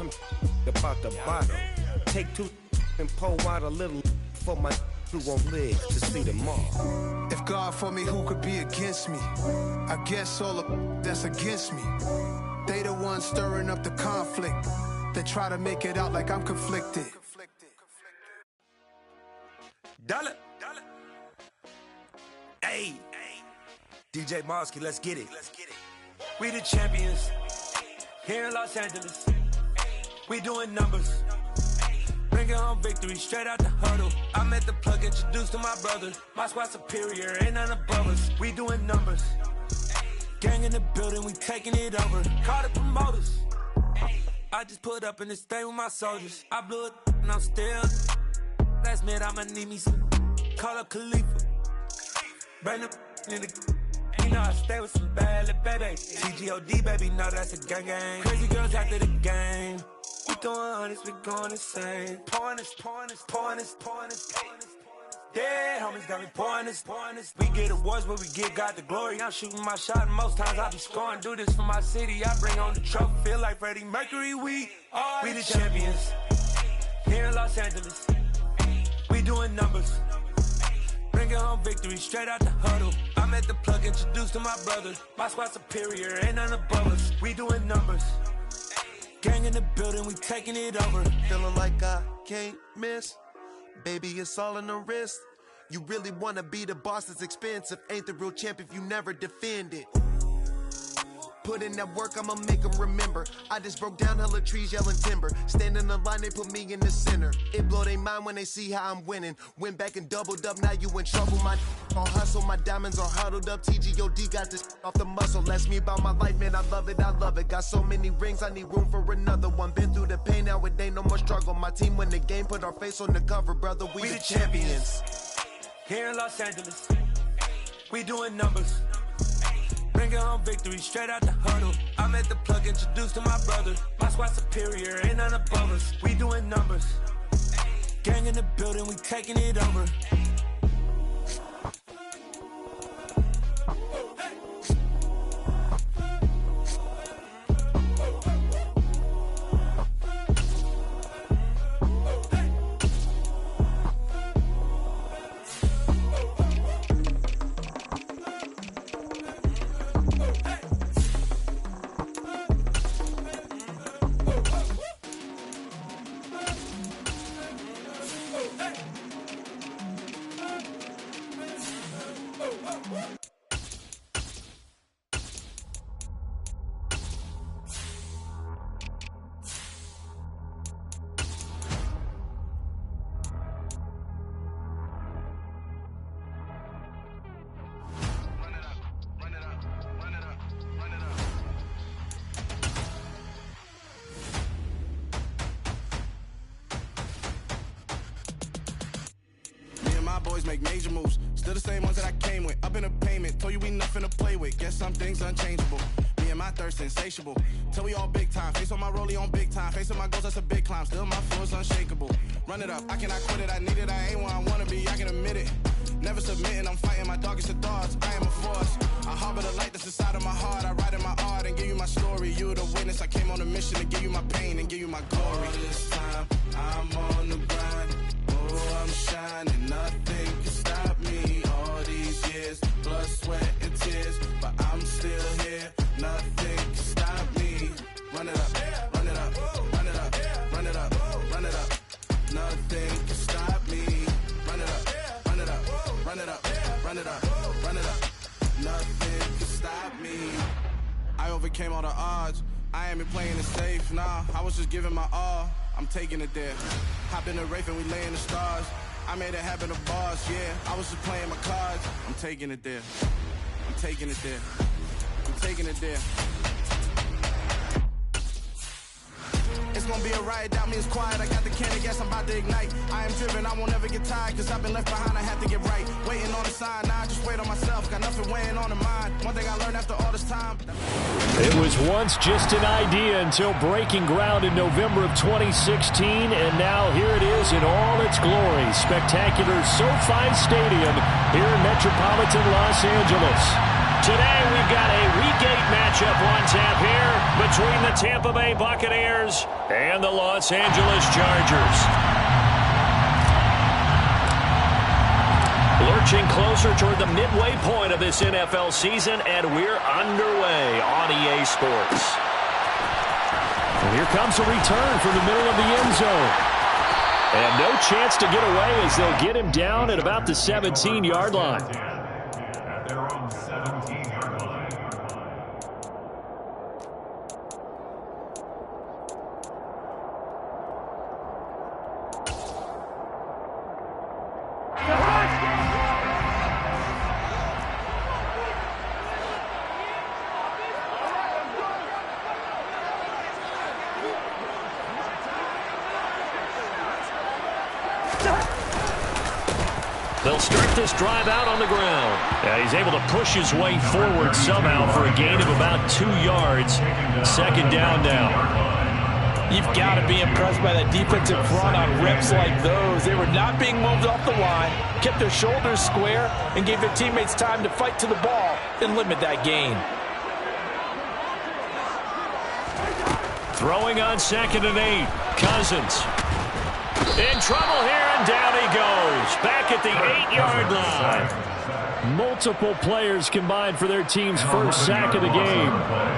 Come about the bottom. Take two and pour out a little for my who won't live to see tomorrow. If God for me, who could be against me? I guess all the that's against me. They the ones stirring up the conflict. They try to make it out like I'm conflicted. Dollar. Hey, DJ Mosky, let's get it. We the champions here in Los Angeles. We doing numbers. Bringing home victory straight out the huddle. I'm at the plug, introduced to my brother. My squad superior, ain't none above us. We doing numbers. Gang in the building, we taking it over. Call the promoters. I just put up in this thing with my soldiers. I blew it and I'm still. Last minute, I'ma need me some. Call up Khalifa. Bring them in the. You know I stay with some bad little baby. TGOD, baby, no, that's a gang gang. Crazy girls after the game. We throwing hundreds, we going insane. Pouring this. Yeah, homies got me pouring this. We get awards, but we give God the glory. I'm shooting my shot, and most times I be scoring. Do this for my city, I bring on the trophy. Feel like Freddie Mercury, we the champions. Here in Los Angeles, we doing numbers. Bringing home victory straight out the huddle. I'm at the plug, introduced to my brother. My squad superior, ain't none above us. We doing numbers. Gang in the building, we taking it over. Feeling like I can't miss. Baby, it's all in the wrist. You really wanna be the boss, it's expensive. Ain't the real champ if you never defend it. Put in that work, I'ma make them remember. I just broke down hella trees, yelling timber. Stand in the line, they put me in the center. It blow their mind when they see how I'm winning. Went back and doubled up, now you in trouble. My on hustle, my diamonds are huddled up. TGOD got this off the muscle. Ask me about my life, man, I love it. Got so many rings, I need room for another one. Been through the pain, now it ain't no more struggle. My team win the game, put our face on the cover, brother. We the champions. Here in Los Angeles, we doing numbers. Bringing home victory straight out the huddle. I'm at the plug, introduced to my brother. My squad superior, ain't none above us. We doing numbers. Gang in the building, we taking it over. Boys make major moves, still the same ones that I came with. Up in the payment, told you we nothing to play with. Guess some things unchangeable. Me and my thirst insatiable. Till we all big time. Face on my rollie on big time. Facing my goals, that's a big climb. Still my flow is unshakable. Run it up, I cannot quit it. I need it, I ain't where I wanna be. I can admit it. Never submitting, I'm fighting my darkest of thoughts. I am a force. I harbor the light that's inside of my heart. I write in my art and give you my story. You the witness. I came on a mission to give you my pain and give you my glory. All this time, I'm on the grind. Oh, I'm shining. Nothing can stop me. All these years, blood, sweat, and tears. But I'm still here. Nothing can stop me. Run it up, run it up, run it up, run it up, run it up. Nothing can stop me. Run it up, run it up, run it up, run it up, run it up. Nothing can stop me. I overcame all the odds. I ain't been playing it safe, nah. I was just giving my all. I'm taking it there. Hop in the Wraith and we lay in the stars. I made it happen to bars, yeah. I was just playing my cards. I'm taking it there. I'm taking it there. I'm taking it there. It's gonna be a riot, doubt me, it's quiet. I got the can of gas, I'm about to ignite. I am driven, I won't ever get tired, cause I've been left behind, I have to get right. Waiting on the sign, now I just wait on myself. Got nothing weighing on the mind. One thing I learned after all this time. It was once just an idea until breaking ground in November of 2016, and now here it is in all its glory. Spectacular SoFi Stadium here in metropolitan Los Angeles. Today we've got a Week 8 matchup on tap here between the Tampa Bay Buccaneers and the Los Angeles Chargers. Lurching closer toward the midway point of this NFL season, and we're underway on EA Sports. And here comes a return from the middle of the end zone. And no chance to get away as they'll get him down at about the 17-yard line. At their own 17-yard line. They'll start this drive out on the ground. Yeah, he's able to push his way forward somehow for a gain of about 2 yards. Second down now. You've got to be impressed by that defensive front on reps like those. They were not being moved off the line, kept their shoulders square, and gave their teammates time to fight to the ball and limit that gain. Throwing on 2nd and 8. Cousins. In trouble here, and down he goes. Back at the 8-yard line. Multiple players combined for their team's first sack of the game.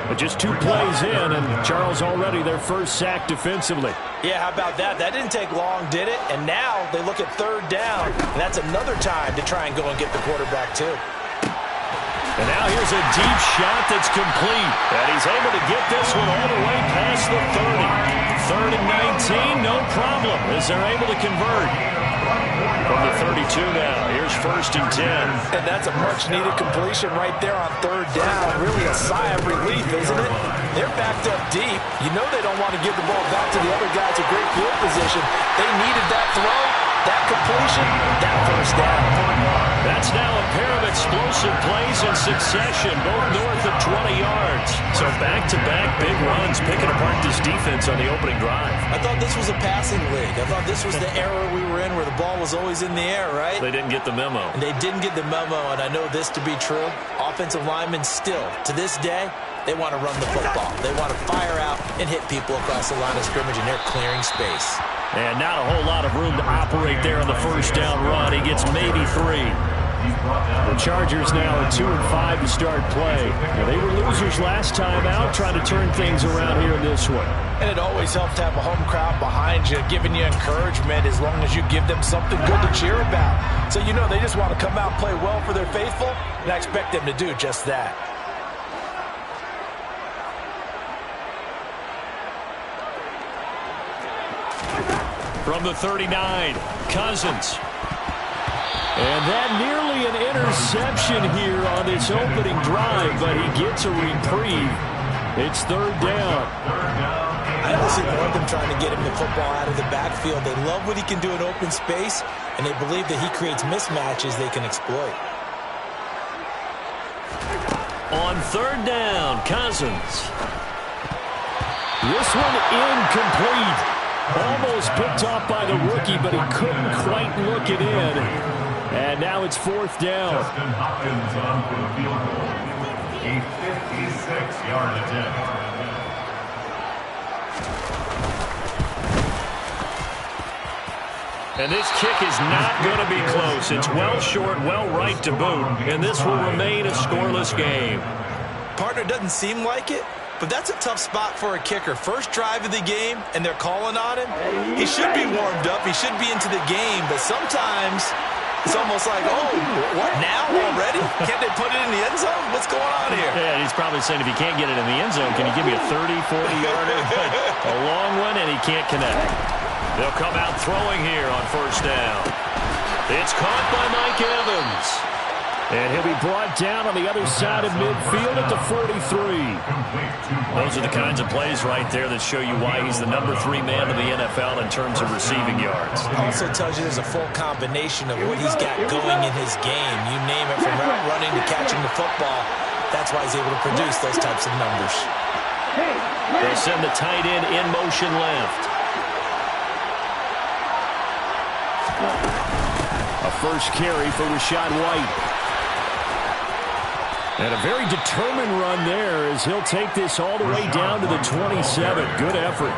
But just 2 plays in, and Charles already their first sack defensively. Yeah, how about that? That didn't take long, did it? And now they look at 3rd down, and that's another time to try and go and get the quarterback, too. And now here's a deep shot that's complete. And he's able to get this one all the way past the 30. 3rd and 19, no problem, as they're able to convert. From the 32 now, here's 1st and 10. And that's a much-needed completion right there on 3rd down. Really a sigh of relief, isn't it? They're backed up deep. You know they don't want to give the ball back to the other guys in great field position. They needed that throw, that completion, that 1st down. That's now a pair of explosive plays in succession, both north of 20 yards. So back-to-back big runs, picking apart this defense on the opening drive. I thought this was a passing league. I thought this was the era we were in where the ball was always in the air, right? They didn't get the memo. And they didn't get the memo, and I know this to be true. Offensive linemen still, to this day, they want to run the football. They want to fire out and hit people across the line of scrimmage, and they're clearing space. And not a whole lot of room to operate there on the 1st down run. He gets maybe 3. The Chargers now are 2-5 to start play. Now, they were losers last time out, trying to turn things around here in this one. And it always helps to have a home crowd behind you, giving you encouragement as long as you give them something good to cheer about. So you know they just want to come out and play well for their faithful, and I expect them to do just that. From the 39, Cousins. And that nearly an interception here on this opening drive, but he gets a reprieve. It's 3rd down. I honestly want them trying to get him the football out of the backfield. They love what he can do in open space, and they believe that he creates mismatches they can exploit. On 3rd down, Cousins. This one incomplete. Almost picked off by the rookie, but he couldn't quite look it in. And now it's 4th down. Justin Hopkins on for the field goal. A 56-yard attempt. And this kick is not going to be close. It's well short, well right to boot. And this will remain a scoreless game. Partner, doesn't seem like it, but that's a tough spot for a kicker. First drive of the game, and they're calling on him. He should be warmed up. He should be into the game, but sometimes it's almost like, oh, what, now already? Can't they put it in the end zone? What's going on here? Yeah, he's probably saying if he can't get it in the end zone, can you give me a 30, 40-yarder? A long one, and he can't connect. They'll come out throwing here on 1st down. It's caught by Mike Evans. And he'll be brought down on the other side of midfield at the 43. Those are the kinds of plays right there that show you why he's the number 3 man in the NFL in terms of receiving yards. It also tells you there's a full combination of what he's got going in his game. You name it, from route running to catching the football. That's why he's able to produce those types of numbers. They'll send the tight end in motion left. A first carry for Rachaad White. And a very determined run there as he'll take this all the way down to the 27. Good effort.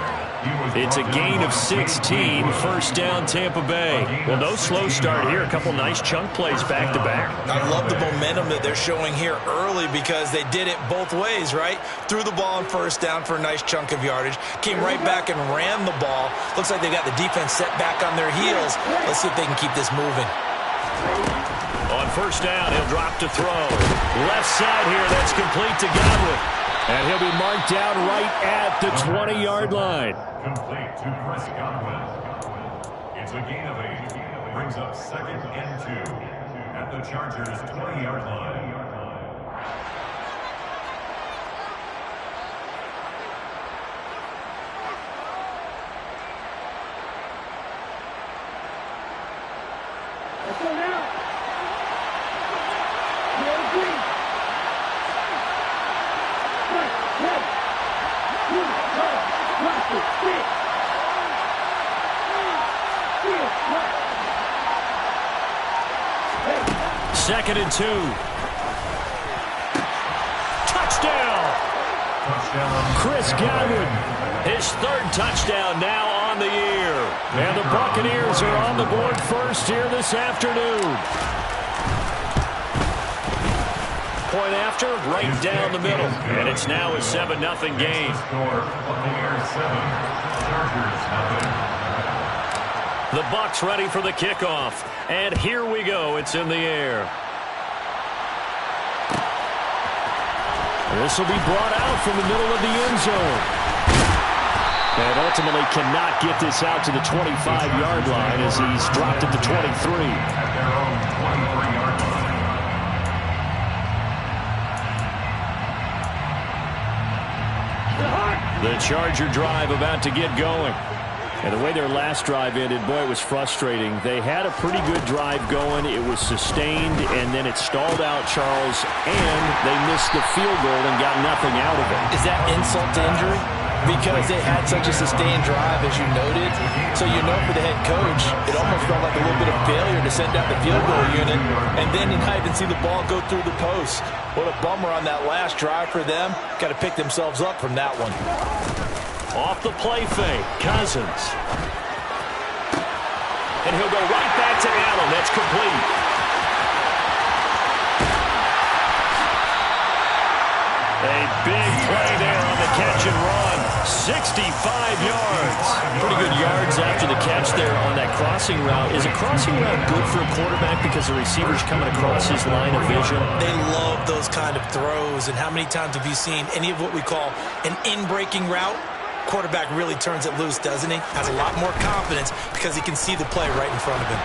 It's a gain of 16, first down Tampa Bay. Well, no slow start here. A couple nice chunk plays back-to-back. I love the momentum that they're showing here early because they did it both ways, right? Threw the ball on first down for a nice chunk of yardage. Came right back and ran the ball. Looks like they got the defense set back on their heels. Let's see if they can keep this moving. On first down, he'll drop to throw. Left side here, that's complete to Godwin. And he'll be marked down right at the 20-yard line. Complete to Chris Godwin. It's a gain of 8. Brings up 2nd and 2 at the Chargers' 20-yard line. Let's go now. Second and 2. Touchdown! Chris Godwin, his 3rd touchdown now on the year. And the Buccaneers are on the board first here this afternoon. Point after, right down the middle. And it's now a 7-0 game. The Bucs ready for the kickoff. And here we go. It's in the air. This will be brought out from the middle of the end zone. And ultimately cannot get this out to the 25-yard line as he's dropped at the 23. At their own 23-yard line. The Charger drive about to get going. And the way their last drive ended, boy, it was frustrating. They had a pretty good drive going. It was sustained, and then it stalled out, Charles, and they missed the field goal and got nothing out of it. Is that insult to injury? Because they had such a sustained drive, as you noted. So you know for the head coach, it almost felt like a little bit of failure to send out the field goal unit, and then you not even see the ball go through the post. What a bummer on that last drive for them. Got to pick themselves up from that one. Off the play fake, Cousins. And he'll go right back to Allen. That's complete. A big play there on the catch and run. 65 yards. Pretty good yards after the catch there on that crossing route. Is a crossing route good for a quarterback because the receiver's coming across his line of vision? They love those kind of throws. And how many times have you seen any of what we call an in-breaking route? Quarterback really turns it loose, doesn't he? Has a lot more confidence because he can see the play right in front of him.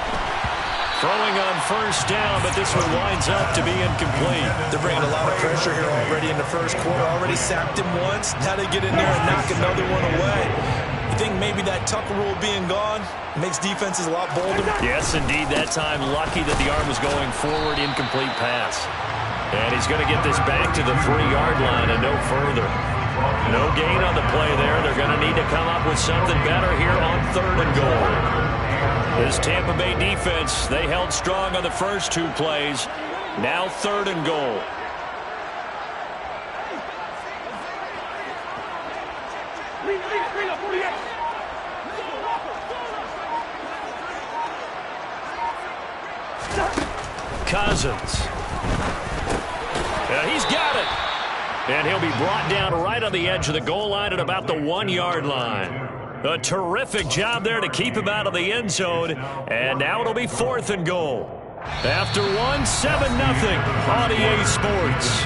Throwing on first down, but this one winds up to be incomplete. They're bringing a lot of pressure here already in the first quarter. Already sacked him once. Now they get in there and knock another one away. You think maybe that Tucker rule being gone makes defenses a lot bolder? Yes, indeed. That time, lucky that the arm was going forward, incomplete pass. And he's going to get this back to the 3-yard line and no further. No gain on the play there. They're going to need to come up with something better here on 3rd and goal. This Tampa Bay defense, they held strong on the first 2 plays. Now 3rd and goal. Cousins. He's got it. And he'll be brought down right on the edge of the goal line at about the 1-yard line. A terrific job there to keep him out of the end zone. And now it'll be 4th and goal. After 1, 7-0 on EA Sports.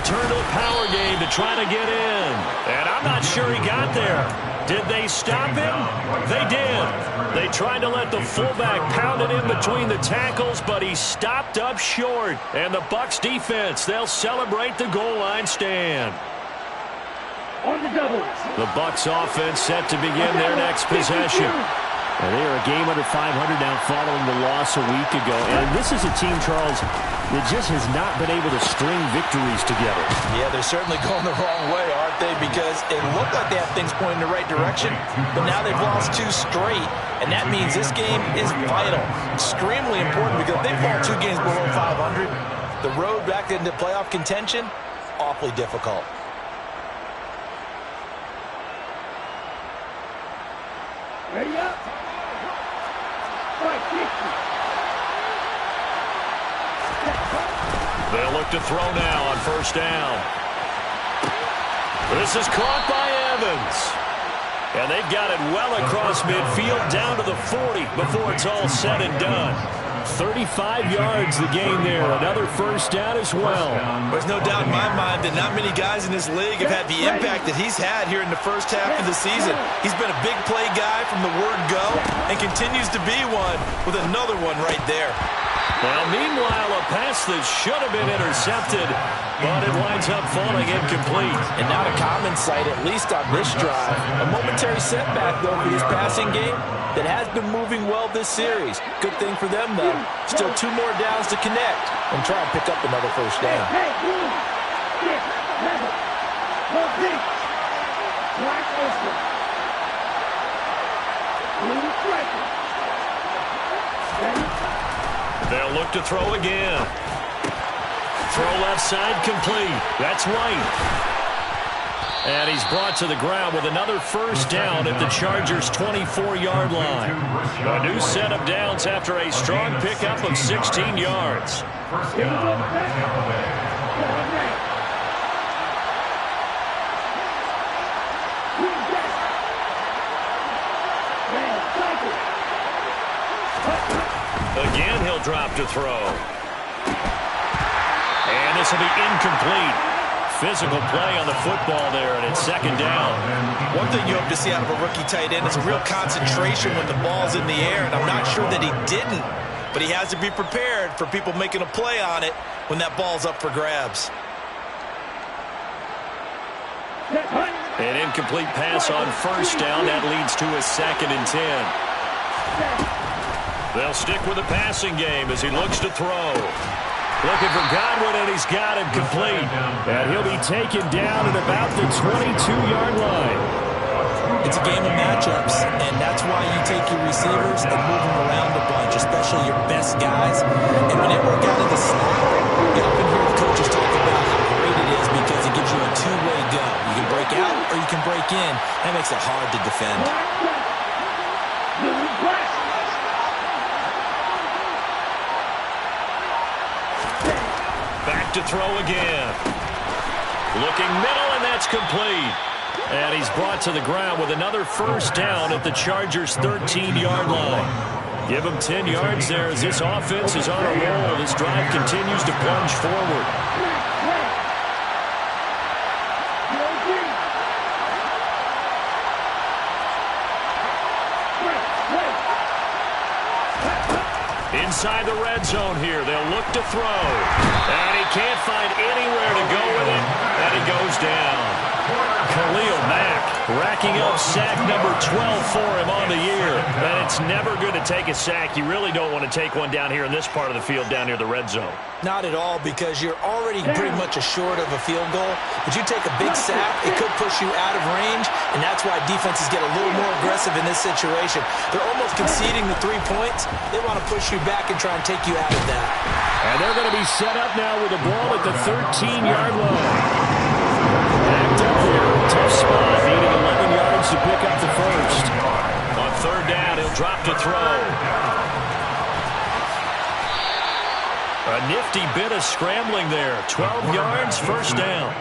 Turn to the power game to try to get in. And I'm not sure he got there. Did they stop him? They did. They tried to let the fullback pound it in between the tackles, but he stopped up short. And the Bucs defense, they'll celebrate the goal line stand. On the double. The Bucs offense set to begin their next possession. And they are a game under 500 now following the loss a week ago. And this is a team, Charles, that just has not been able to string victories together. Yeah, they're certainly going the wrong way, aren't they? Because it looked like they have things pointing in the right direction, but now they've lost 2 straight. And that means this game is vital, extremely important, because if they fall 2 games below 500, the road back into playoff contention, awfully difficult. Ready up. They'll look to throw now on first down. This is caught by Evans. And they've got it well across midfield down to the 40 before it's all said and done. 35 yards the game there. Another first down as well. There's no doubt in my mind that not many guys in this league have had the impact that he's had here in the first half of the season. He's been a big play guy from the word go and continues to be one with another one right there. Well, meanwhile, a pass that should have been intercepted, but it winds up falling incomplete. And not a common sight, at least on this drive. A momentary setback, though, for this passing game that has been moving well this series. Good thing for them, though. Still 2 more downs to connect and try and pick up another first down. They'll look to throw again. Throw left side complete. That's White. And he's brought to the ground with another first down at the Chargers' 24-yard line. A new set of downs after a strong pickup of 16 yards. Again, he'll drop to throw. And this will be incomplete. Physical play on the football there, and it's second down. One thing you hope to see out of a rookie tight end is a real concentration when the ball's in the air, and I'm not sure that he didn't, but he has to be prepared for people making a play on it when that ball's up for grabs. An incomplete pass on first down. That leads to a 2nd and 10. They'll stick with the passing game as he looks to throw. Looking for Godwin, and he's got him complete. And he'll be taken down at about the 22-yard line. It's a game of matchups, and that's why you take your receivers and move them around a bunch, especially your best guys. And when they work out of the snap, you often hear the coaches talk about how great it is because it gives you a 2-way go. You can break out or you can break in. That makes it hard to defend. Back to throw again. Looking middle, and that's complete. And he's brought to the ground with another first down at the Chargers' 13-yard line. Give him 10 yards there as this offense is on a roll. This drive continues to plunge forward. Inside the red zone here. They'll look to throw. And he can't find anywhere to go with it. And he goes down. Khalil Mack racking up sack number 12 for him on the year. And it's never good to take a sack. You really don't want to take one down here in this part of the field down near the red zone. Not at all, because you're already pretty much assured of a field goal. But you take a big sack, it could push you out of range, and that's why defenses get a little more aggressive in this situation. They're almost conceding the 3 points. They want to push you back and try and take you out of that. And they're going to be set up now with the ball at the 13-yard line. Backed up here. Tough spot. Needing 11 yards to pick up the first. On third down, he'll drop to throw. A nifty bit of scrambling there. 12 yards, first down.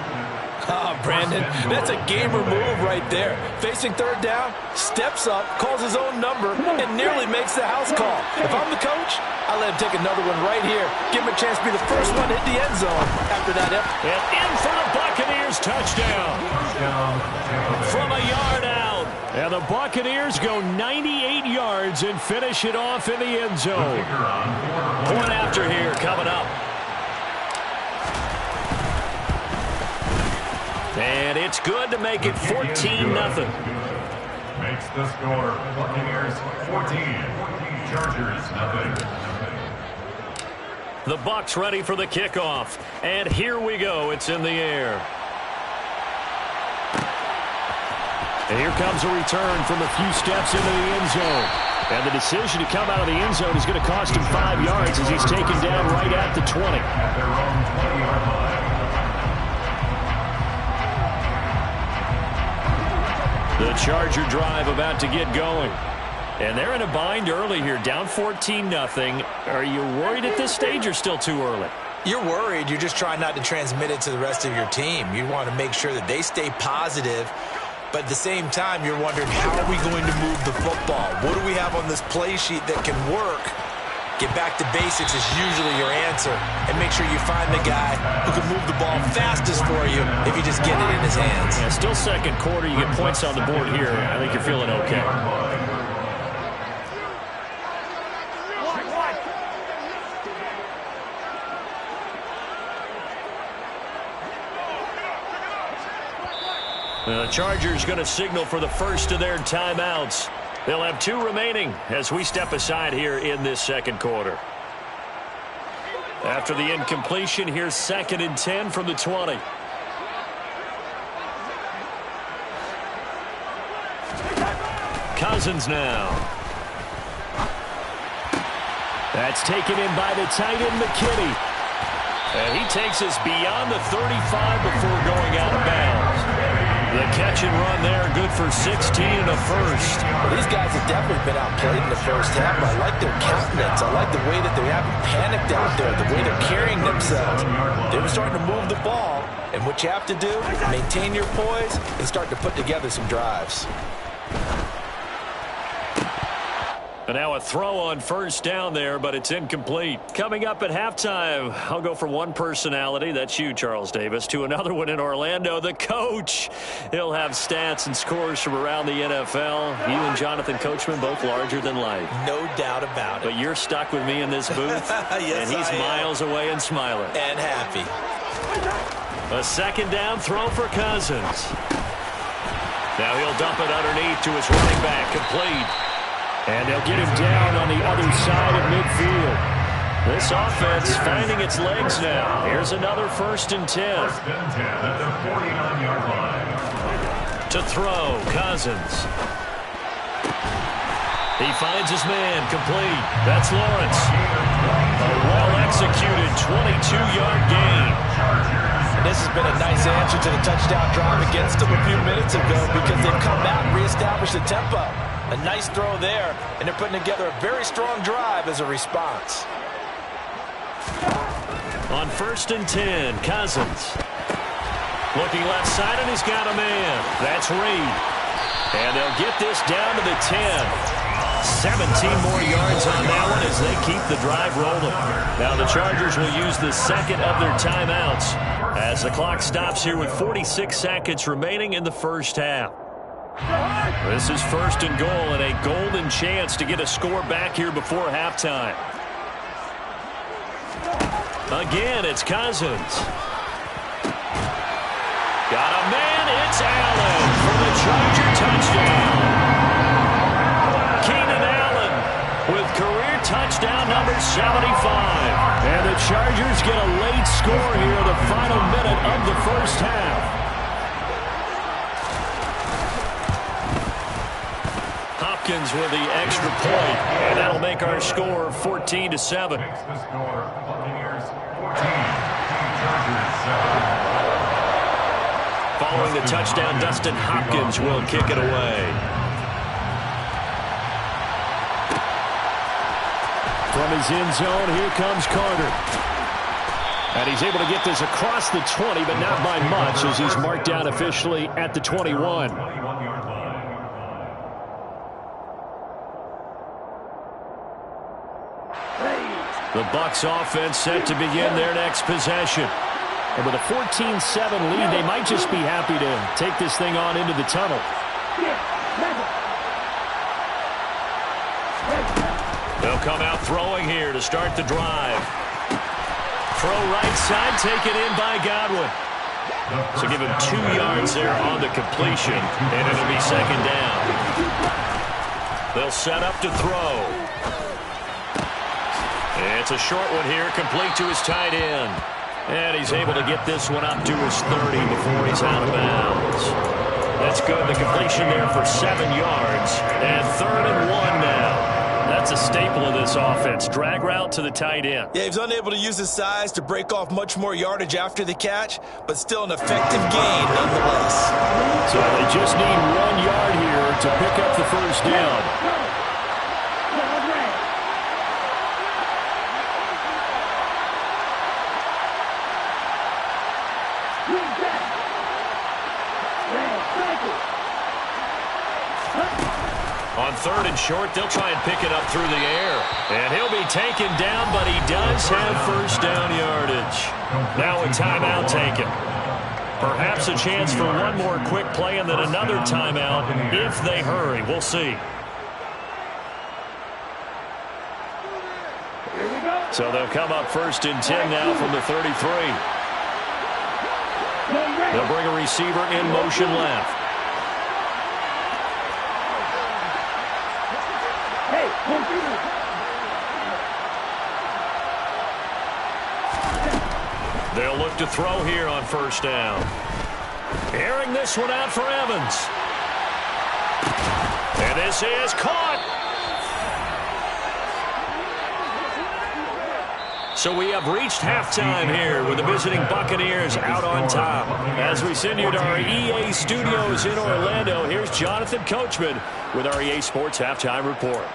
Brandon, that's a gamer move right there. Facing third down, steps up, calls his own number, and nearly makes the house call. If I'm the coach, I let him take another one right here. Give him a chance to be the first one to hit the end zone after that. And in for the Buccaneers, touchdown. From a yard out. And the Buccaneers go 98 yards and finish it off in the end zone. Point after here coming up. And it's good to make it 14-0. Makes the score Buccaneers 14, Chargers 0. The Bucs ready for the kickoff. And here we go. It's in the air. And here comes a return from a few steps into the end zone. And the decision to come out of the end zone is going to cost him 5 yards as he's taken down right at the 20. At their own 20-yard line. The Charger drive about to get going. And they're in a bind early here, down 14-0. Are you worried at this stage or still too early? You're worried. You're just trying not to transmit it to the rest of your team. You want to make sure that they stay positive. But at the same time, you're wondering, how are we going to move the football? What do we have on this play sheet that can work? Get back to basics is usually your answer. And make sure you find the guy who can move the ball fastest for you if you just get it in his hands. Yeah, still second quarter. You get points on the board here. I think you're feeling okay. The Chargers going to signal for the first of their timeouts. They'll have 2 remaining as we step aside here in this second quarter. After the incompletion, here's 2nd and 10 from the 20. Cousins now. That's taken in by the tight end, McKinney. And he takes us beyond the 35 before going out of bounds. The catch and run there, good for 16 and a first. Well, these guys have definitely been outplayed in the first half. I like their countenance. I like the way that they haven't panicked out there, the way they're carrying themselves. They were starting to move the ball, and what you have to do, maintain your poise and start to put together some drives. And now a throw on first down there, but it's incomplete. Coming up at halftime, I'll go from one personality, that's you, Charles Davis, to another one in Orlando, the coach. He'll have stats and scores from around the NFL. You and Jonathan Coachman, both larger than life. No doubt about it. But you're stuck with me in this booth, yes, and he's miles away and smiling. And happy. A second down throw for Cousins. Now he'll dump it underneath to his running back, complete. And they'll get him down on the other side of midfield. This offense finding its legs now. Here's another 1st and 10. 1st and 10 at the 49-yard line. To throw, Cousins. He finds his man, complete. That's Lawrence. A well-executed 22-yard gain. And this has been a nice answer to the touchdown drive against them a few minutes ago because they've come out and reestablished the tempo. A nice throw there, and they're putting together a very strong drive as a response. On 1st and 10, Cousins. Looking left side, and he's got a man. That's Reed. And they'll get this down to the 10. 17 more yards on that one as they keep the drive rolling. Now the Chargers will use the second of their timeouts as the clock stops here with 46 seconds remaining in the first half. This is 1st and goal and a golden chance to get a score back here before halftime. Again, it's Cousins. Got a man, it's Allen for the Charger touchdown. Keenan Allen with career touchdown number 75. And the Chargers get a late score here, the final minute of the first half. With the extra point, and that'll make our score 14-7. Makes the score Buccaneers 14, Chargers 7. Following the touchdown, Dustin Hopkins will kick it away. From his end zone, here comes Carter. And he's able to get this across the 20, but not by much as he's marked down officially at the 21. The Bucs offense set to begin their next possession. And with a 14-7 lead, they might just be happy to take this thing on into the tunnel. They'll come out throwing here to start the drive. Throw right side, taken in by Godwin. So give him 2 yards there on the completion, and it'll be second down. They'll set up to throw. It's a short one here, complete to his tight end. And he's able to get this one up to his 30 before he's out of bounds. That's good. The completion there for 7 yards. And 3rd and 1 now. That's a staple of this offense. Drag route to the tight end. Yeah, he was unable to use his size to break off much more yardage after the catch, but still an effective gain nonetheless. So they just need 1 yard here to pick up the first down. On 3rd and short, they'll try and pick it up through the air. And he'll be taken down, but he does have first down yardage. Now a timeout taken. Perhaps a chance for one more quick play and then another timeout if they hurry. We'll see. So they'll come up 1st and 10 now from the 33. They'll bring a receiver in motion left. They'll look to throw here on 1st down. Airing this one out for Evans. And this is caught. So we have reached halftime here with the visiting Buccaneers out on top. As we send you to our EA studios in Orlando, here's Jonathan Coachman with our EA Sports Halftime Report.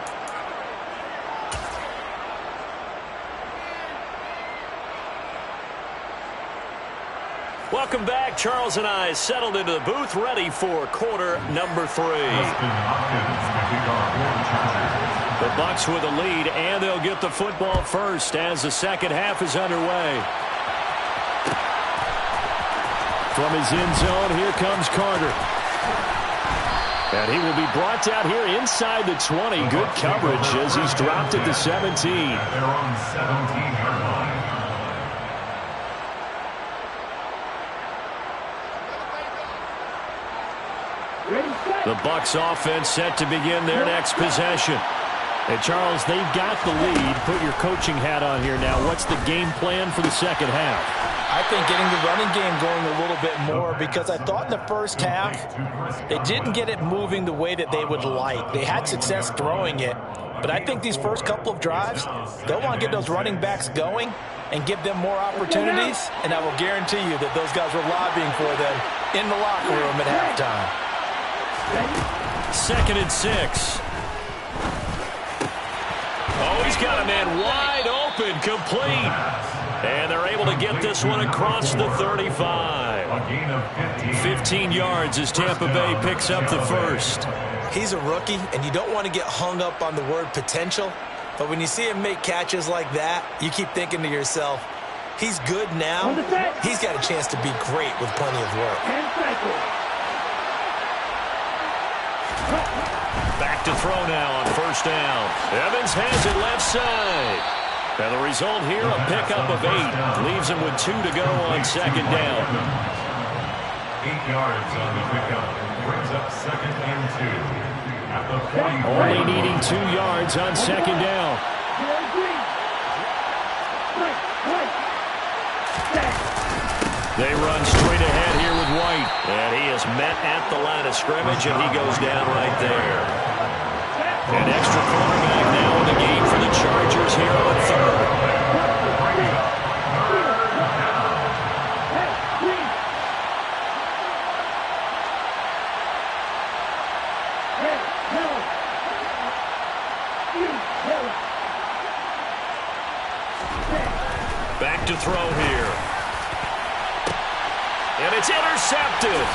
Welcome back. Charles and I settled into the booth, ready for quarter number 3. The Bucs with a lead, and they'll get the football first as the second half is underway. From his end zone, here comes Carter. And he will be brought down here inside the 20. Good coverage as he's dropped at the 17. They're on 17-yard line. The Bucs offense set to begin their next possession. And Charles, they've got the lead. Put your coaching hat on here now. What's the game plan for the second half? I think getting the running game going a little bit more, because I thought in the first half they didn't get it moving the way that they would like. They had success throwing it, but I think these first couple of drives, they'll want to get those running backs going and give them more opportunities, and I will guarantee you that those guys were lobbying for them in the locker room at halftime. 2nd and 6. Oh, he's got a man wide open, complete. And they're able to get this one across the 35. 15 yards as Tampa Bay picks up the first. He's a rookie, and you don't want to get hung up on the word potential. But when you see him make catches like that, you keep thinking to yourself, he's good now. He's got a chance to be great with plenty of work. Back to throw now on 1st down. Evans has it left side. And the result here, a pickup of 8. Leaves him with 2 to go on 2nd down. 8 yards on the pickup. Brings up 2nd and 2. At the 40. Only needing 2 yards on 2nd down. They run straight ahead here with White. And he is met at the line of scrimmage, and he goes down right there. An extra cornerback now in the game for the Chargers here on 3rd. Back to throw here. And it's intercepted.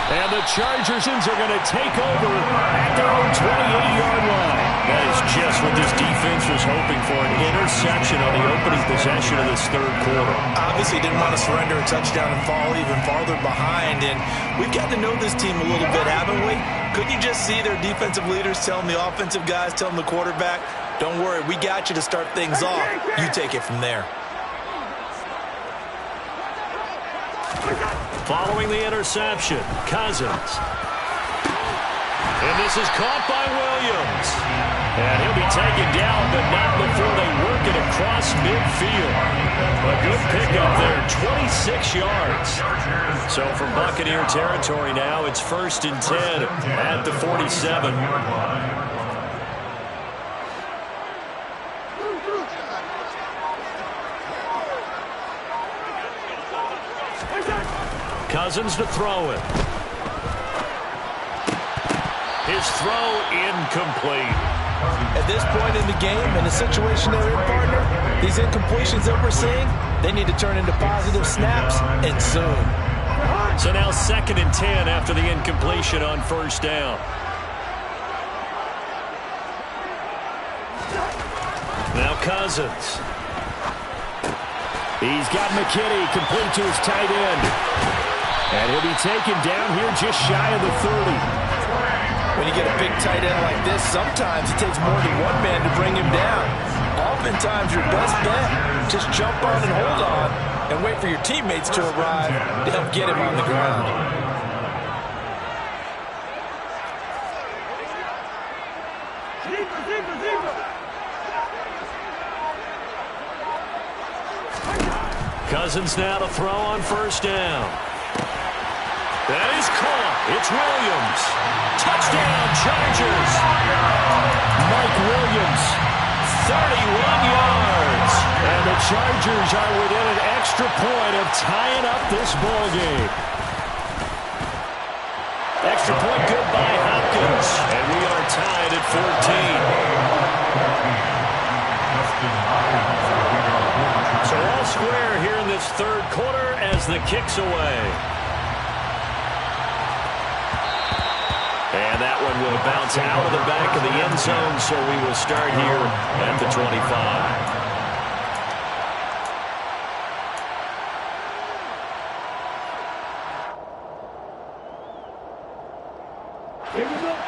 And the Chargers are going to take over at their own 28-yard line. That is just what this defense was hoping for, an interception on the opening possession of this 3rd quarter. Obviously didn't want to surrender a touchdown and fall even farther behind. And we've got to know this team a little bit, haven't we? Couldn't you just see their defensive leaders telling the offensive guys, telling the quarterback, don't worry, we got you to start things off. You take it from there. Following the interception, Cousins. And this is caught by Williams. And he'll be taken down, but not before they work it across midfield. A good pickup there, 26 yards. So from Buccaneer territory now, it's 1st and 10 at the 47. Cousins to throw it. His throw incomplete. At this point in the game, in the situation they're in, partner, these incompletions that we're seeing, they need to turn into positive snaps, and soon. So now 2nd and 10 after the incompletion on 1st down. Now Cousins. He's got McKinney complete to his tight end. And he'll be taken down here just shy of the 30. When you get a big tight end like this, sometimes it takes more than one man to bring him down. Oftentimes, your best bet, just jump on and hold on and wait for your teammates to arrive to help get him on the ground. Cousins now to throw on 1st down. That is caught. It's Williams. Touchdown, Chargers. Mike Williams, 31 yards. And the Chargers are within an extra point of tying up this ball game. Extra point good by Hopkins. And we are tied at 14. So all square here in this 3rd quarter as the kick's away. And that one will bounce out of the back of the end zone, so we will start here at the 25.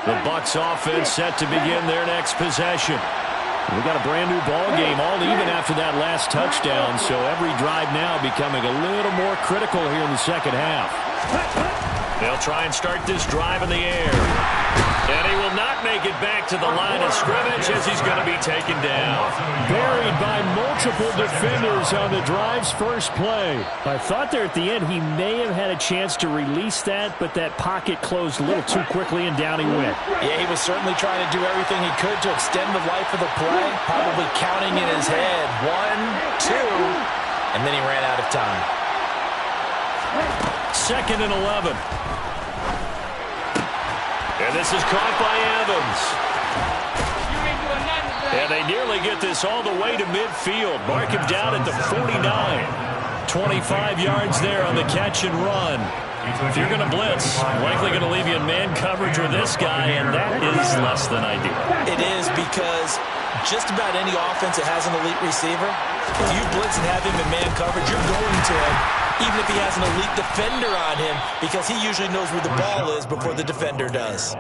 The Bucs offense set to begin their next possession. We've got a brand new ball game, all even after that last touchdown, so every drive now becoming a little more critical here in the 2nd half. They'll try and start this drive in the air. And he will not make it back to the line of scrimmage as he's going to be taken down. Buried by multiple defenders on the drive's first play. I thought there at the end he may have had a chance to release that, but that pocket closed a little too quickly and down he went. Yeah, he was certainly trying to do everything he could to extend the life of the play, probably counting in his head 1, 2, and then he ran out of time. 2nd and 11. And this is caught by Evans. And they nearly get this all the way to midfield. Mark him down at the 49. 25 yards there on the catch and run. If you're going to blitz, likely going to leave you in man coverage with this guy, and that is less than ideal. It is, because just about any offense that has an elite receiver, if you blitz and have him in man coverage, you're going to him, even if he has an elite defender on him, because he usually knows where the ball is before the defender does.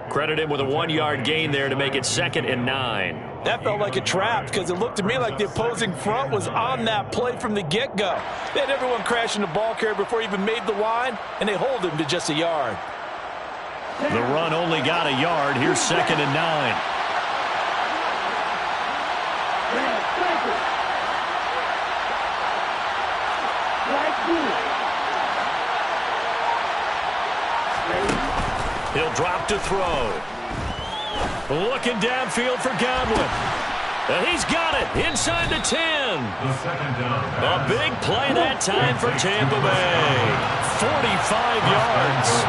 Credit him with a 1-yard gain there to make it 2nd and 9. That felt like a trap, because it looked to me like the opposing front was on that play from the get-go. They had everyone crashing the ball carrier before he even made the line, and they hold him to just a yard. The run only got a yard. Here's 2nd and 9. He'll drop to throw. Looking downfield for Godwin. And he's got it inside the 10. A big play that time for Tampa Bay. 45 yards.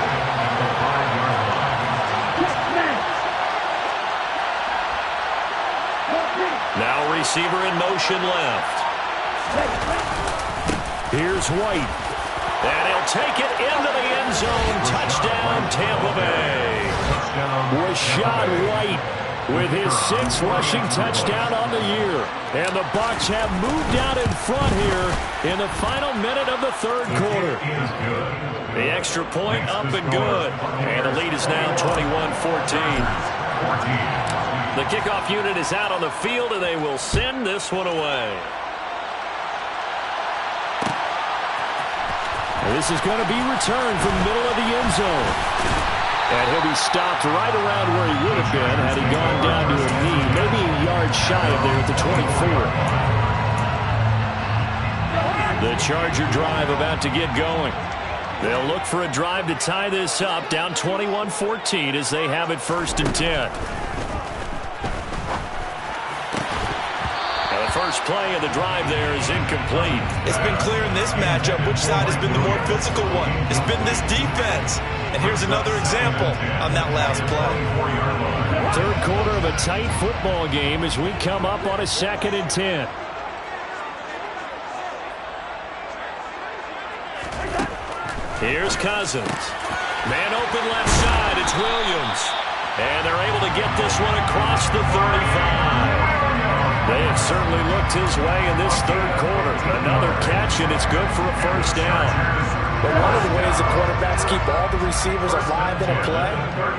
Now receiver in motion left. Here's White. And he'll take it into the end zone. Touchdown, Tampa Bay. Rashad White with his 6th rushing touchdown on the year. And the Bucs have moved out in front here in the final minute of the 3rd quarter. The extra point up and good. And the lead is now 21-14. The kickoff unit is out on the field, and they will send this one away. This is going to be returned from the middle of the end zone. And he'll be stopped right around where he would have been had he gone down to a knee, maybe a yard shy of there at the 24. The Charger drive about to get going. They'll look for a drive to tie this up, down 21-14 as they have it 1st and 10. The first play of the drive there is incomplete. It's been clear in this matchup which side has been the more physical one. It's been this defense. And here's another example on that last play. Third quarter of a tight football game as we come up on a 2nd and 10. Here's Cousins. Man open left side. It's Williams. And they're able to get this one across the 35. They have certainly looked his way in this third quarter. Another catch, and it's good for a 1st down. But one of the ways the quarterbacks keep all the receivers alive in a play,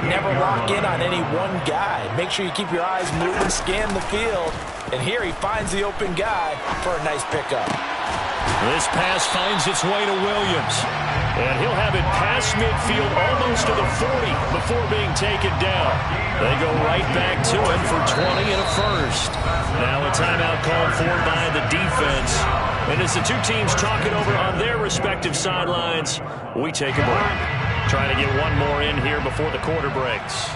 never lock in on any one guy. Make sure you keep your eyes moving, scan the field. And here he finds the open guy for a nice pickup. This pass finds its way to Williams. And he'll have it past midfield almost to the 40 before being taken down. They go right back to him for 20 and a 1st. Now a timeout called for by the defense. And as the two teams talk it over on their respective sidelines, we take a break. Trying to get one more in here before the quarter breaks.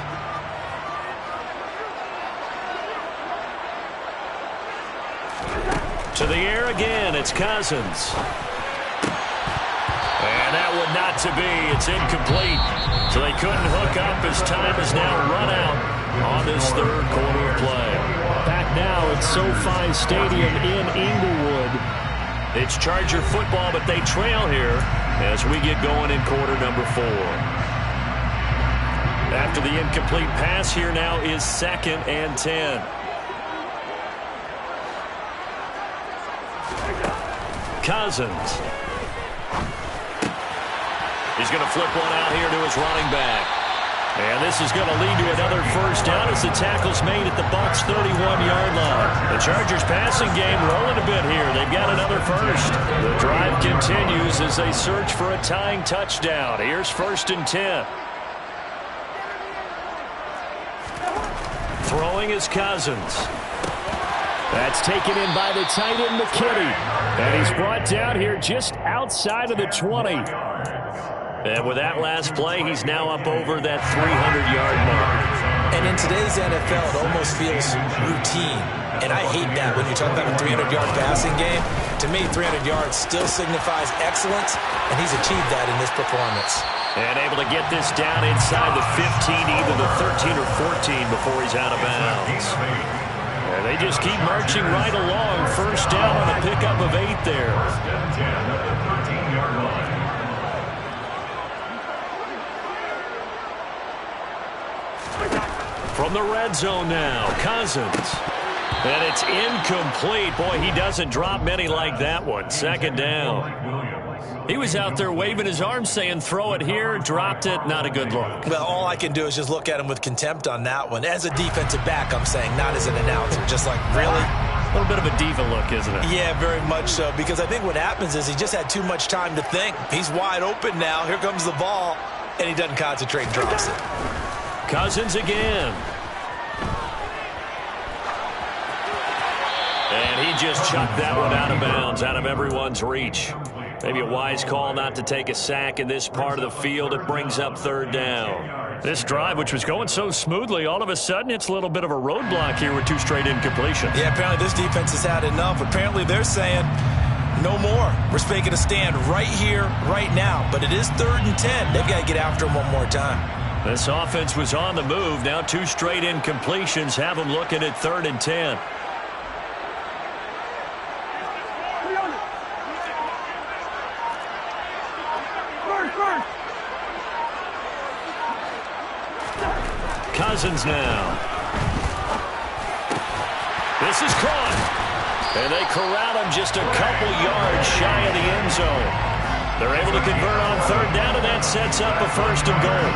To the air again, it's Cousins. And that one not to be. It's incomplete. So they couldn't hook up as time is now run out on this third quarter of play. Back now at SoFi Stadium in Inglewood. It's Charger football, but they trail here as we get going in quarter number 4. After the incomplete pass, here now is 2nd and 10. Cousins. He's going to flip one out here to his running back. And this is going to lead to another 1st down as the tackle's made at the Bucs' 31-yard line. The Chargers passing game rolling a bit here. They've got another 1st. The drive continues as they search for a tying touchdown. Here's 1st and 10. Throwing is Cousins. That's taken in by the tight end, McKinney. And he's brought down here just outside of the 20. And with that last play, he's now up over that 300-yard mark. And in today's NFL, it almost feels routine. And I hate that when you talk about a 300-yard passing game. To me, 300 yards still signifies excellence, and he's achieved that in this performance. And able to get this down inside the 15, either the 13 or 14 before he's out of bounds. And they just keep marching right along. 1st down on a pickup of 8 there. From the red zone now, Cousins. And it's incomplete. Boy, he doesn't drop many like that one. 2nd down. He was out there waving his arms saying, throw it here, dropped it, not a good look. Well, all I can do is just look at him with contempt on that one. As a defensive back, I'm saying, not as an announcer. Just like, really? A little bit of a diva look, isn't it? Yeah, very much so, because I think what happens is he just had too much time to think. He's wide open now. Here comes the ball, and he doesn't concentrate and drops it. Cousins again. And he just chucked that one out of bounds, out of everyone's reach. Maybe a wise call not to take a sack in this part of the field. It brings up 3rd down. This drive, which was going so smoothly, all of a sudden it's a little bit of a roadblock here with 2 straight incompletions. Yeah, apparently this defense has had enough. Apparently they're saying, no more. We're making a stand right here, right now. But it is 3rd and 10. They've got to get after him one more time. This offense was on the move. Now 2 straight incompletions have them looking at 3rd and 10. Cousins now. This is caught. And they corral him just a couple yards shy of the end zone. They're able to convert on 3rd down, and that sets up a 1st and goal.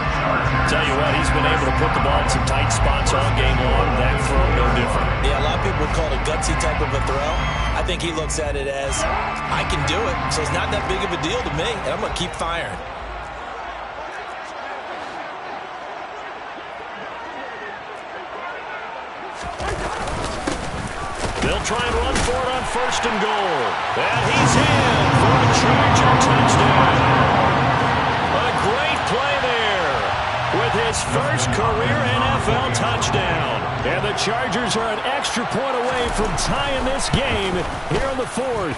Tell you what, he's been able to put the ball in some tight spots all game long. That throw, no different. Yeah, a lot of people would call it gutsy type of a throw. I think he looks at it as, I can do it, so it's not that big of a deal to me, and I'm going to keep firing. They'll try and run for it on 1st and goal. And he's in for a Charger touchdown. A great play there with his first career NFL touchdown. And the Chargers are an extra point away from tying this game here in the 4th.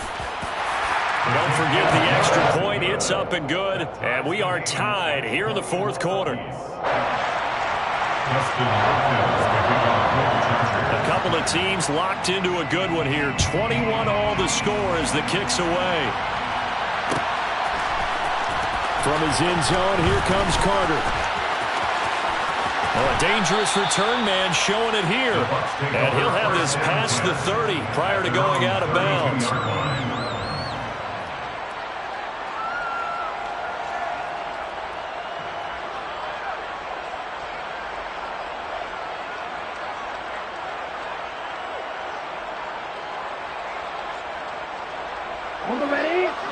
Don't forget the extra point. It's up and good. And we are tied here in the 4th quarter. A couple of teams locked into a good one here. 21-all the score as the kick's away. From his end zone, here comes Carter. Oh, a dangerous return man showing it here. And he'll have this past the 30 prior to going out of bounds.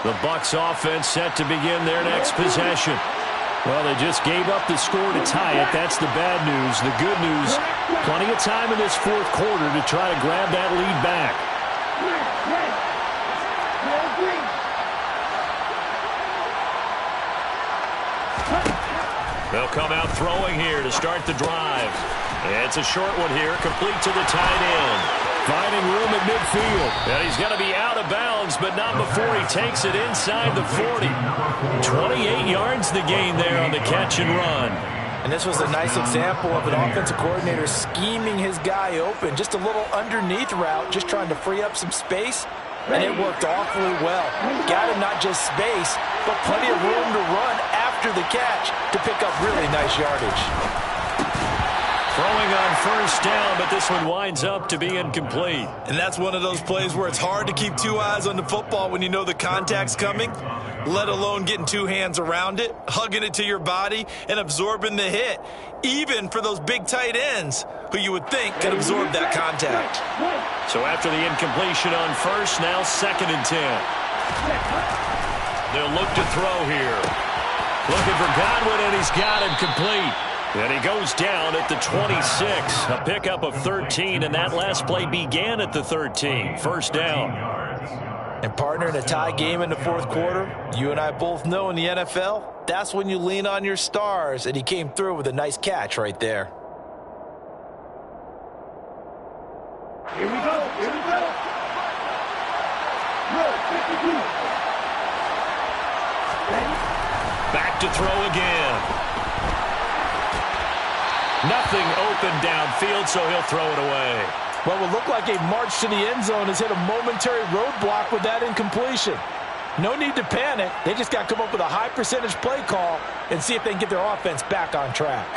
The Bucs offense set to begin their next possession. Well, they just gave up the score to tie it. That's the bad news. The good news, plenty of time in this 4th quarter to try to grab that lead back. They'll come out throwing here to start the drive. It's a short one here, complete to the tight end. Finding room at midfield. And he's going to be out of bounds, but not before he takes it inside the 40. 28 yards the gain there on the catch and run. And this was a nice example of an offensive coordinator scheming his guy open. Just a little underneath route, just trying to free up some space. And it worked awfully well. Got him not just space, but plenty of room to run after the catch to pick up really nice yardage. Throwing on 1st down, but this one winds up to be incomplete. And that's one of those plays where it's hard to keep 2 eyes on the football when you know the contact's coming, let alone getting 2 hands around it, hugging it to your body, and absorbing the hit, even for those big tight ends who you would think could absorb that contact. So after the incompletion on 1st, now 2nd and 10. They'll look to throw here. Looking for Godwin, and he's got him complete. And he goes down at the 26. A pickup of 13, and that last play began at the 13. 1st down. And partner, in a tie game in the 4th quarter, you and I both know in the NFL, that's when you lean on your stars, and he came through with a nice catch right there. Here we go. Here we go. Back to throw again. Nothing open downfield, so he'll throw it away. Well, it looked like a march to the end zone has hit a momentary roadblock with that incompletion. No need to panic. They just got to come up with a high percentage play call and see if they can get their offense back on track.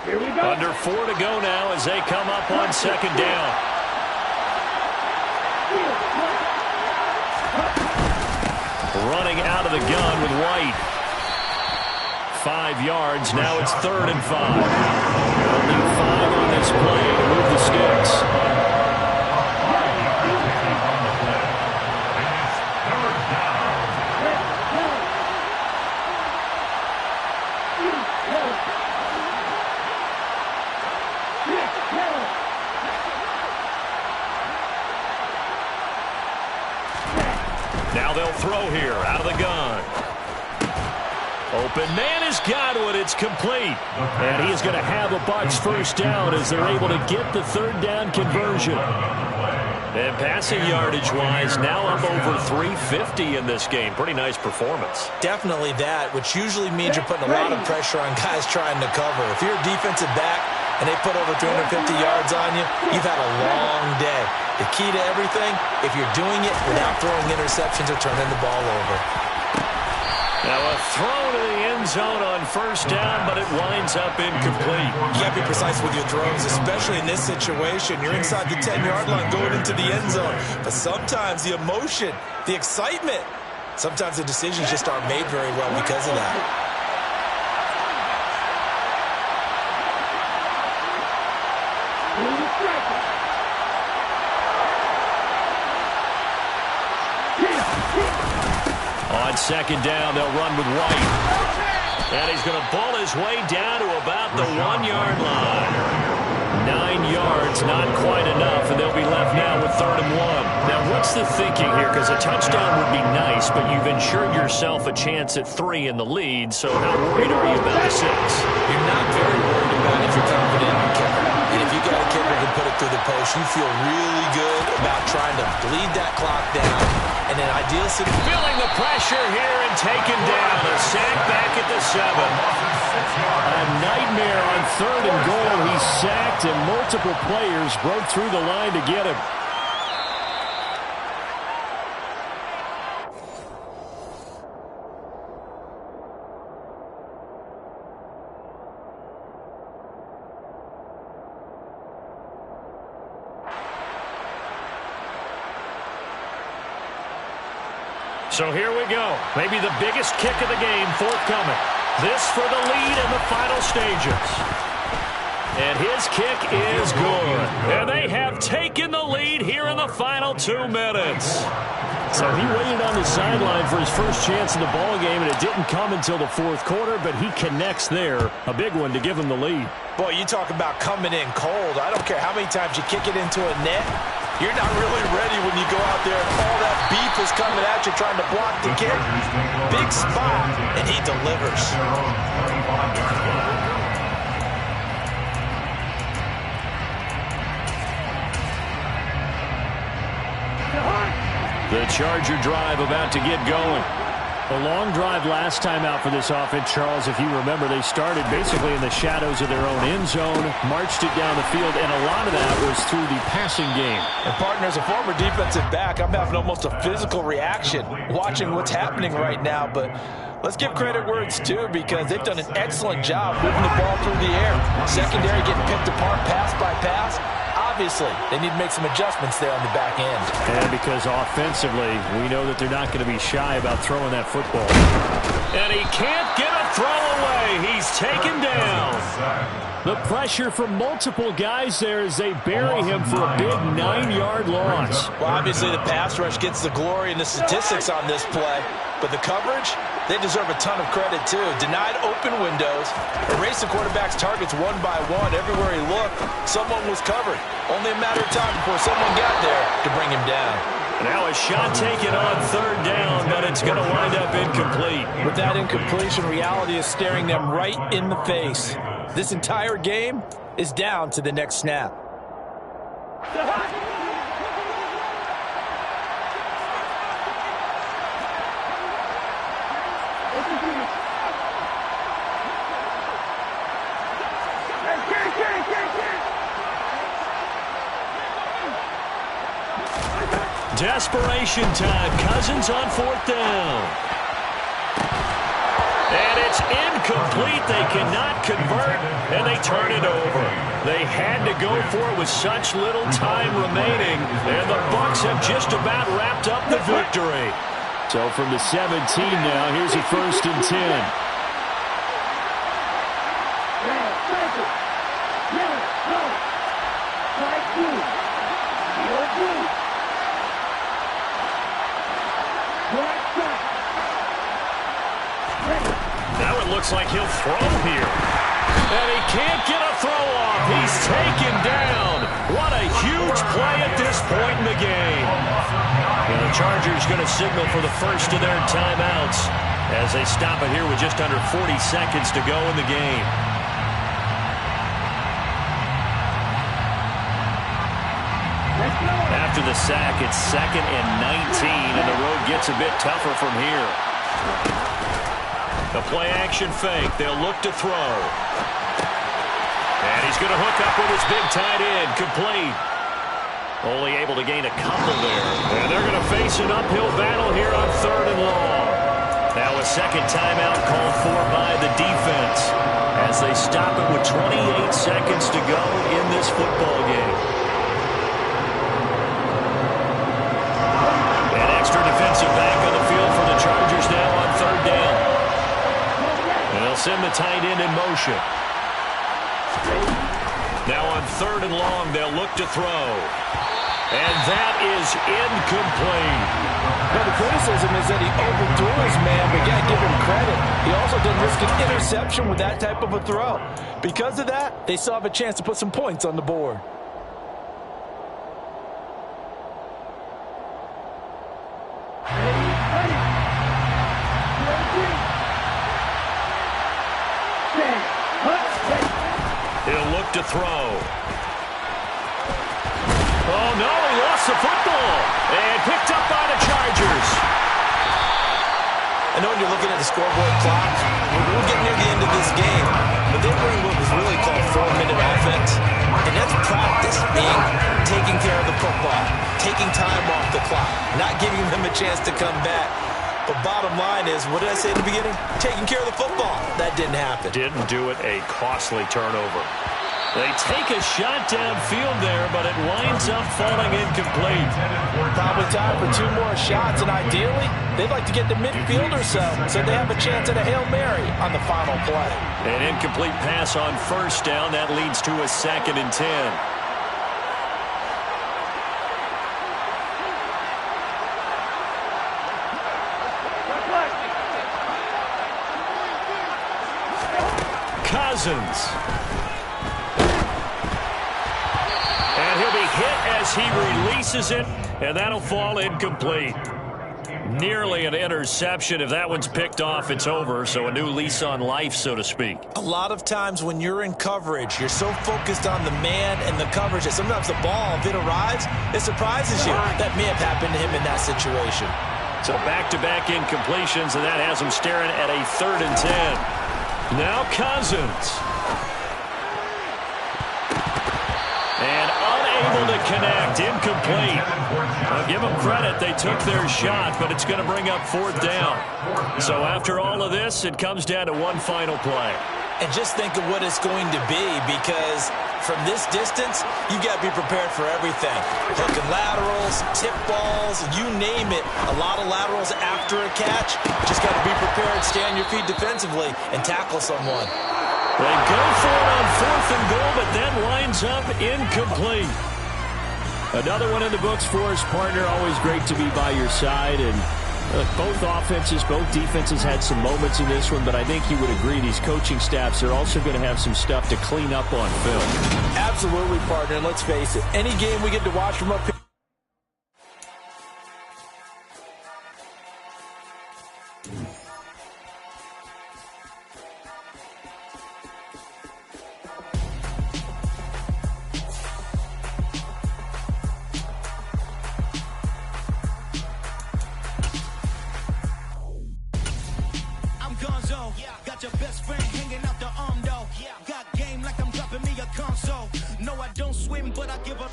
Here we go. Under 4 to go now as they come up on 2nd down. Running out of the gun with White. 5 yards. Now it's 3rd and 5. Only 5 on this play to move the sticks. Now they'll throw here out of the gun. Open man is Godwin. It's complete. And he is going to have a Bucs 1st down as they're able to get the 3rd down conversion. And passing yardage-wise, now up over 350 in this game. Pretty nice performance. Definitely that, which usually means you're putting a lot of pressure on guys trying to cover. If you're a defensive back and they put over 250 yards on you, you've had a long day. The key to everything, if you're doing it without throwing interceptions or turning the ball over. Now a throw to the end zone on 1st down, but it winds up incomplete. You got to be precise with your throws, especially in this situation. You're inside the 10-yard line going into the end zone. But sometimes the emotion, the excitement, sometimes the decisions just aren't made very well because of that. On second down, they'll run with White. And he's going to ball his way down to about the 1-yard line. 9 yards, not quite enough, and they'll be left now with 3rd and 1. Now, what's the thinking here? Because a touchdown would be nice, but you've ensured yourself a chance at 3 in the lead, so how worried are you about the 6? You're not very worried about it if you're confident in your kicker. And if you got a kicker who can put it through the post, you feel really good about trying to bleed that clock down. And an ideal situation. Feeling the pressure here and taken down. A sack back at the 7. A nightmare on 3rd and goal. He's sacked, and multiple players broke through the line to get him. So here we go. Maybe the biggest kick of the game forthcoming. This for the lead in the final stages. And his kick is good. And they have taken the lead here in the final 2 minutes. So he waited on the sideline for his first chance in the ball game, and it didn't come until the 4th quarter, but he connects there. A big one to give him the lead. Boy, you talk about coming in cold. I don't care how many times you kick it into a net. You're not really ready when you go out there and all that beef is coming at you trying to block the kick. Big spot, and he delivers. The Charger drive about to get going. A long drive last time out for this offense, Charles. If you remember, they started basically in the shadows of their own end zone, marched it down the field, and a lot of that was through the passing game. And, partner, as a former defensive back, I'm having almost a physical reaction watching what's happening right now. But let's give credit where it's due, because they've done an excellent job moving the ball through the air. Secondary getting picked apart pass by pass. Obviously, they need to make some adjustments there on the back end. And because offensively, we know that they're not going to be shy about throwing that football. And he can't get a throw away. He's taken down. The pressure from multiple guys there as they bury him for a big 9-yard loss. Well, obviously, the pass rush gets the glory and the statistics on this play. But the coverage, they deserve a ton of credit, too. Denied open windows, erased the quarterback's targets one by one. Everywhere he looked, someone was covered. Only a matter of time before someone got there to bring him down. Now a shot taken on 3rd down, but it's going to wind up incomplete. With that incompletion, reality is staring them right in the face. This entire game is down to the next snap. Desperation time. Cousins on 4th down. And it's incomplete. They cannot convert, and they turn it over. They had to go for it with such little time remaining, and the Bucs have just about wrapped up the victory. So from the 17 now, here's a 1st and 10. Now it looks like he'll throw here. And he can't get a throw off. He's taken down. What a huge play at this point in the game. And the Chargers going to signal for the first of their timeouts as they stop it here with just under 40 seconds to go in the game. After the sack, it's 2nd and 19, and the road gets a bit tougher from here. The play-action fake. They'll look to throw. And he's going to hook up with his big tight end. Complete. Only able to gain a couple there. And they're going to face an uphill battle here on 3rd and long. Now a second timeout called for by the defense as they stop it with 28 seconds to go in this football game. An extra defensive back on the field for the Chargers now on 3rd down. And they'll send the tight end in motion. Now on 3rd and long, they'll look to throw. And that is incomplete. Now, the criticism is that he overthrew his man, but you got to give him credit. He also didn't risk an interception with that type of a throw. Because of that, they still have a chance to put some points on the board. He'll look to throw. Oh, no, he lost the football. And picked up by the Chargers. I know when you're looking at the scoreboard clock, we're getting near the end of this game, but they bring what was really called 4-minute offense, and that's practice, being taking care of the football, taking time off the clock, not giving them a chance to come back. But bottom line is, what did I say in the beginning? Taking care of the football. That didn't happen. Didn't do it, a costly turnover. They take a shot downfield there, but it winds up falling incomplete. Probably time for 2 more shots, and ideally, they'd like to get to midfield or so they have a chance at a Hail Mary on the final play. An incomplete pass on first down. That leads to a 2nd and 10. Cousins. And he'll be hit as he releases it, and that'll fall incomplete. Nearly an interception. If that one's picked off, it's over, so a new lease on life, so to speak. A lot of times when you're in coverage, you're so focused on the man and the coverage that sometimes the ball, if it arrives, it surprises you. That may have happened to him in that situation. So back-to-back incompletions, and that has him staring at a 3rd and 10. Now Cousins. And unable to connect. Incomplete. I'll give them credit. They took their shot, but it's going to bring up 4th down. So after all of this, it comes down to one final play. And just think of what it's going to be, because from this distance, you got to be prepared for everything. Hook and laterals, tip balls, you name it. A lot of laterals after a catch. Just got to be prepared, stay on your feet defensively, and tackle someone. They go for it on 4th and goal, but that winds up incomplete. Another one in the books for his partner. Always great to be by your side. And both offenses, both defenses had some moments in this one, but I think you would agree these coaching staffs are also going to have some stuff to clean up on film. Absolutely, partner. And let's face it, any game we get to watch from up here, got your best friend hanging out the arm though. Got game like I'm dropping me a console. No, I don't swim, but I give up.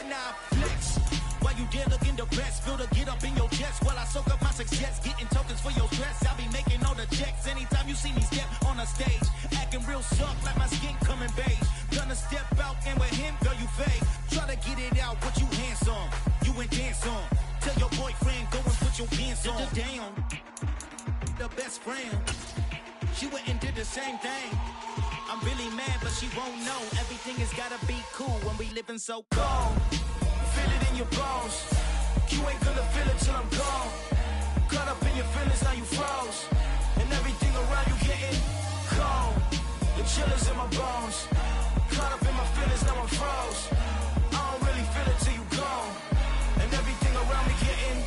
Now flex. While you there looking the best, feel the get up in your chest while I soak up my success, getting tokens for your stress. I'll be making all the checks anytime you see me step on a stage, acting real soft like my skin coming beige. Gonna step out and with him, girl, you fake. Try to get it out, but you handsome. You ain't dance on. Tell your boyfriend go and put your pants on. Down. The best friend. She went and did the same thing. I'm really mad, but she won't know. Everything has gotta be cool when we living so cold. Feel it in your bones. You ain't gonna feel it till I'm gone. Caught up in your feelings, now you froze. And everything around you getting cold. The chill is in my bones. Caught up in my feelings, now I'm froze. I don't really feel it till you gone. And everything around me getting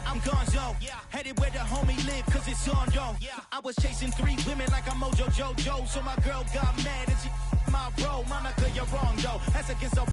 I'm gonzo, headed where the homie live, cause it's on though. I was chasing 3 women like I'm Mojo Jojo, so my girl got mad and she my bro, Monica, you're wrong though. That's against the